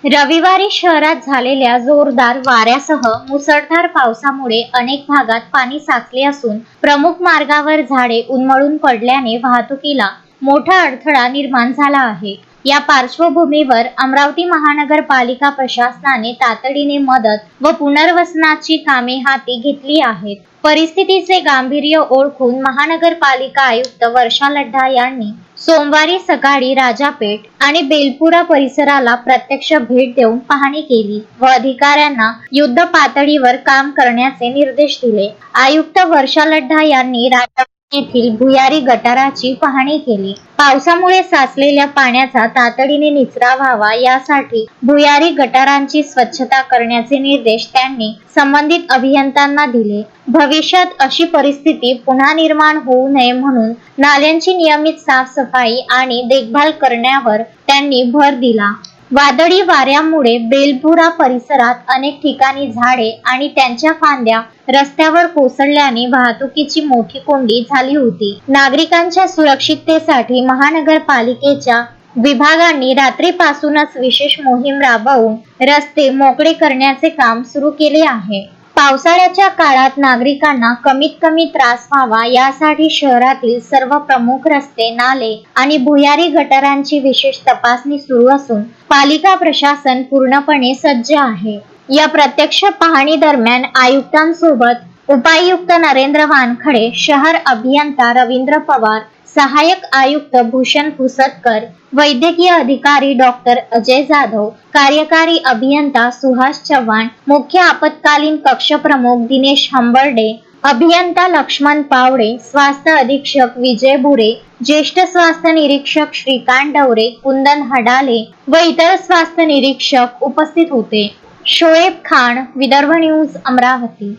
रविवारी शहरात झालेल्या जोरदार वाऱ्यासह मुसळधार पावसामुळे अनेक भागात पाणी साचले असून प्रमुख मार्गावर झाडे उन्मळून पडल्याने वाहतुकीला मोठा अडथळा निर्माण झाला आहे। या पार्श्वभूमीवर अमरावती महानगरपालिका प्रशासनाने तातडीने मदत व पुनर्वसनाची कामे हाती घेतली आहेत। परिस्थितीचे गांभीर्य ओळखून महानगरपालिका आयुक्त वर्षा लढ्ढा यांनी सोमवारी सकाळी राजापेठ आणि बेलपुरा परिसराला प्रत्यक्ष भेट देऊन पाहणी केली व अधिकाऱ्यांना युद्ध पातळीवर काम करण्याचे निर्देश दिले। आयुक्त वर्षा लढ्ढा यांनी राजापेठ येथील भुयारी गटाराची पाहणी केली। पावसामुळे साचलेल्या पाण्याचा तातडीने निचरा व्हावा यासाठी भुयारी गटारांची स्वच्छता करण्याचे निर्देश त्यांनी संबंधित अभियंत्यांना दिले। भविष्यात अशी परिस्थिती पुन्हा निर्माण होऊ नये म्हणून नाल्यांची नियमित साफसफाई आणि देखभाल करण्यावर त्यांनी भर दिला। वादळी वाऱ्यामुळे बेलपुरा परिसरात अनेक ठिकाणी झाडे आणि त्यांच्या फांद्या रस्त्यावर कोसळल्याने वाहतुकीची मोठी कोंडी झाली होती। नागरिकांच्या सुरक्षिततेसाठी महानगरपालिकेच्या विभागांनी रात्रीपासूनच विशेष मोहीम राबवून रस्ते मोकळे करण्याचे काम सुरू केले आहे। पावसाळ्याच्या काळात नागरिकांना कमीत कमी त्रास व्हावा यासाठी शहरातील सर्व प्रमुख रस्ते, नाले आणि भुयारी गटारांची विशेष तपासणी सुरू असून पालिका प्रशासन पूर्णपणे सज्ज आहे। या प्रत्यक्ष पाहणी दरम्यान आयुक्तांसोबत उपायुक्त नरेंद्र वानखडे, शहर अभियंता रवींद्र पवार, सहाय्यक आयुक्त भूषण पुसदकर, वैद्यकीय अधिकारी डॉक्टर अजय जाधव, कार्यकारी अभियंता सुहास चव्हाण, मुख्य आपत्कालीन कक्ष प्रमुख दिनेश हंबर्डे, अभियंता लक्ष्मण पावडे, स्वास्थ्य अधीक्षक विजय भुरे, ज्येष्ठ स्वास्थ्य निरीक्षक श्रीकांत डवरे, कुंदन हडाले व इतर स्वास्थ्य निरीक्षक उपस्थित होते। शोएब खान, विदर्भ न्यूज, अमरावती।